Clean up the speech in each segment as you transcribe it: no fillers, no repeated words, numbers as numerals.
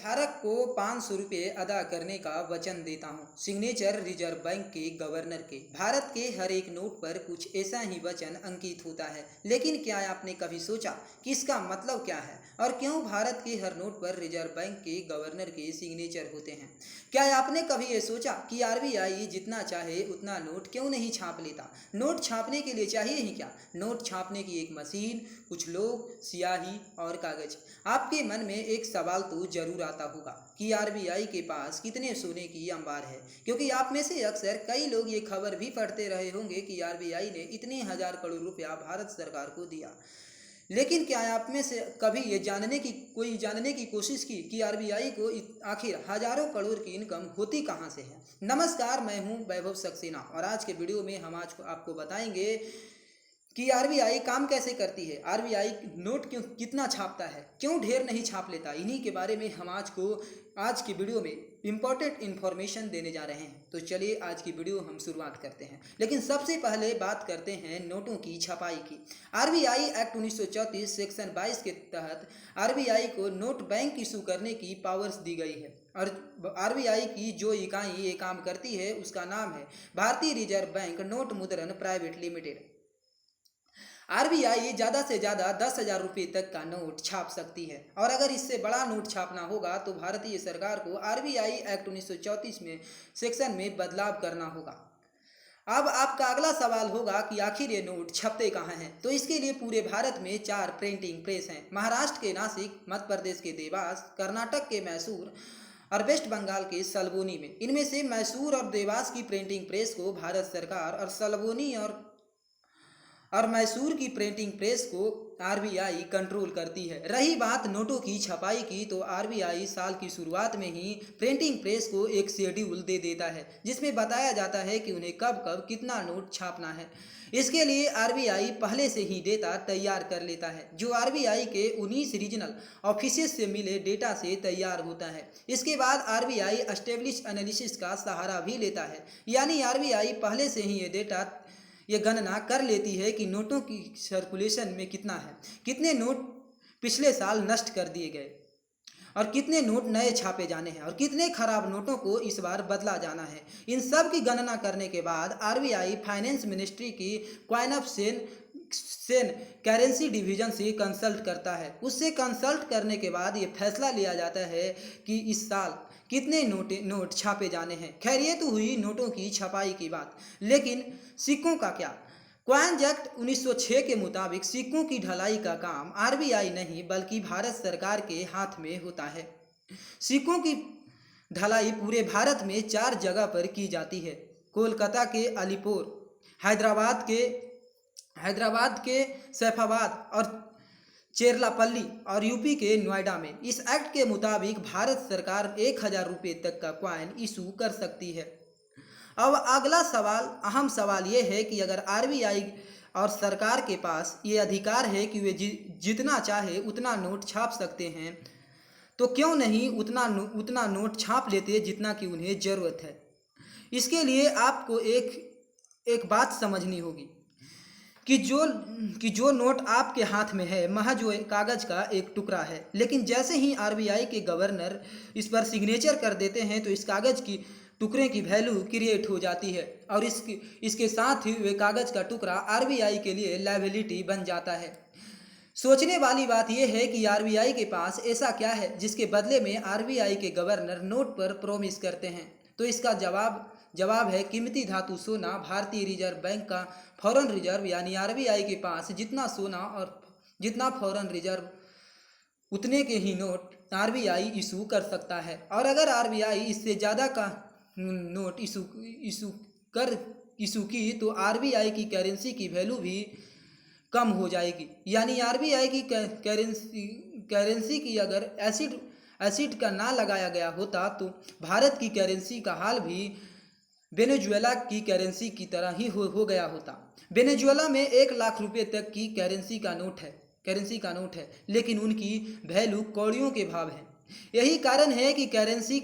धारक को 500 रुपये अदा करने का वचन देता हूँ। सिग्नेचर रिजर्व बैंक के गवर्नर के। भारत के हर एक नोट पर कुछ ऐसा ही वचन अंकित होता है, लेकिन क्या आपने कभी सोचा कि इसका मतलब क्या है और क्यों भारत के हर नोट पर रिजर्व बैंक के गवर्नर के सिग्नेचर होते हैं? क्या आपने कभी ये सोचा कि आरबीआई जितना चाहे उतना नोट क्यों नहीं छाप लेता? नोट छापने के लिए चाहिए ही क्या? नोट छापने की एक मशीन, कुछ लोग, स्याही और कागज। आपके मन में एक सवाल तो जरूर आता होगा कि आरबीआई के पास कितने सोने की अंबार है, क्योंकि आप में से अक्सर कई लोग ये खबर भी पढ़ते रहे होंगे कि आरबीआई ने इतने हजार करोड़ रुपया भारत सरकार को दिया। लेकिन क्या आप में से कभी ये जानने की कोशिश की कि आरबीआई को आखिर हजारों करोड़ की इनकम होती कहाँ से है? नमस्कार, मैं हूँ वैभव सक्सेना और आज के वीडियो में हम आज आपको बताएंगे कि आरबीआई काम कैसे करती है, आरबीआई नोट क्यों कितना छापता है, क्यों ढेर नहीं छाप लेता। इन्हीं के बारे में हम आज की वीडियो में इम्पोर्टेंट इन्फॉर्मेशन देने जा रहे हैं। तो चलिए आज की वीडियो हम शुरुआत करते हैं, लेकिन सबसे पहले बात करते हैं नोटों की छपाई की। आरबीआई एक्ट 1934 सेक्शन 22 के तहत आरबीआई को नोट बैंक इशू करने की पावर्स दी गई है और आरबीआई की जो इकाई ये काम करती है उसका नाम है भारतीय रिजर्व बैंक नोट मुद्रण प्राइवेट लिमिटेड। आरबीआई ज़्यादा से ज़्यादा 10,000 रुपये तक का नोट छाप सकती है और अगर इससे बड़ा नोट छापना होगा तो भारतीय सरकार को आरबीआई एक्ट 1934 में सेक्शन में बदलाव करना होगा। अब आपका अगला सवाल होगा कि आखिर ये नोट छपते कहाँ हैं? तो इसके लिए पूरे भारत में 4 प्रिंटिंग प्रेस हैं। महाराष्ट्र के नासिक, मध्य प्रदेश के देवास, कर्नाटक के मैसूर और वेस्ट बंगाल के सलबोनी में। इनमें से मैसूर और देवास की प्रिंटिंग प्रेस को भारत सरकार और सलबोनी और मैसूर की प्रिंटिंग प्रेस को आरबीआई कंट्रोल करती है। रही बात नोटों की छपाई की, तो आरबीआई साल की शुरुआत में ही प्रिंटिंग प्रेस को एक शेड्यूल दे देता है जिसमें बताया जाता है कि उन्हें कब कब कितना नोट छापना है। इसके लिए आरबीआई पहले से ही डेटा तैयार कर लेता है जो आरबीआई के 19 रीजनल ऑफिसेज से मिले डेटा से तैयार होता है। इसके बाद आरबीआई एस्टेब्लिश एनालिसिस का सहारा भी लेता है, यानी आरबीआई पहले से ही ये गणना कर लेती है कि नोटों की सर्कुलेशन में कितना है, कितने नोट पिछले साल नष्ट कर दिए गए और कितने नोट नए छापे जाने हैं और कितने खराब नोटों को इस बार बदला जाना है। इन सब की गणना करने के बाद आरबीआई फाइनेंस मिनिस्ट्री की coin of Sen currency division से कंसल्ट करता है। उससे कंसल्ट करने के बाद ये फैसला लिया जाता है कि इस साल कितने नोट छापे जाने हैं। खैर, ये तो हुई नोटों की छपाई की बात, लेकिन सिक्कों का क्या? क्वाइंस एक्ट 1906 के मुताबिक सिक्कों की ढलाई का काम आरबीआई नहीं बल्कि भारत सरकार के हाथ में होता है। सिक्कों की ढलाई पूरे भारत में 4 जगह पर की जाती है। कोलकाता के अलीपुर, हैदराबाद के सैफाबाद और चेरलापल्ली और यूपी के नोएडा में। इस एक्ट के मुताबिक भारत सरकार 1,000 रुपये तक का क्वाइन इशू कर सकती है। अब अगला सवाल, अहम सवाल ये है कि अगर आरबीआई और सरकार के पास ये अधिकार है कि वे जितना चाहे उतना नोट छाप सकते हैं, तो क्यों नहीं उतना नोट छाप लेते जितना कि उन्हें ज़रूरत है? इसके लिए आपको एक बात समझनी होगी कि जो नोट आपके हाथ में है महज वो कागज़ का एक टुकड़ा है, लेकिन जैसे ही आरबीआई के गवर्नर इस पर सिग्नेचर कर देते हैं तो इस कागज़ की टुकड़े की वैल्यू क्रिएट हो जाती है और इसके साथ ही वे कागज़ का टुकड़ा आरबीआई के लिए लायबिलिटी बन जाता है। सोचने वाली बात यह है कि आरबीआई के पास ऐसा क्या है जिसके बदले में आरबीआई के गवर्नर नोट पर प्रॉमिस करते हैं? तो इसका जवाब है कीमती धातु सोना। भारतीय रिजर्व बैंक का फॉरेन रिजर्व, यानी आरबीआई के पास जितना सोना और जितना फॉरेन रिजर्व उतने के ही नोट आरबीआई इशू कर सकता है। और अगर आरबीआई इससे ज़्यादा का नोट इशू की तो आरबीआई की करेंसी की वैल्यू भी कम हो जाएगी। यानी आरबीआई की करेंसी की अगर एसिड का ना लगाया गया होता तो भारत की करेंसी का हाल भी वेनेजुएला की करेंसी की तरह ही हो गया होता। वेनेजुएला में 1,00,000 रुपये तक की करेंसी का नोट है, लेकिन उनकी वैल्यू कौड़ियों के भाव है। यही कारण है कि करेंसी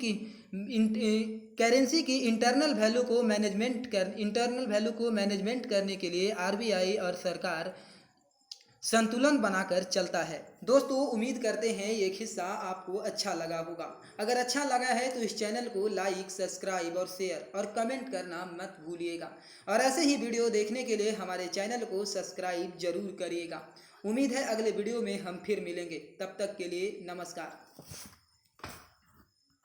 की इंटरनल वैल्यू को मैनेजमेंट करने के लिए आरबीआई और संतुलन बनाकर चलता है। दोस्तों, उम्मीद करते हैं ये किस्सा आपको अच्छा लगा होगा। अगर अच्छा लगा है तो इस चैनल को लाइक, सब्सक्राइब और शेयर और कमेंट करना मत भूलिएगा। और ऐसे ही वीडियो देखने के लिए हमारे चैनल को सब्सक्राइब जरूर करिएगा। उम्मीद है अगले वीडियो में हम फिर मिलेंगे। तब तक के लिए नमस्कार।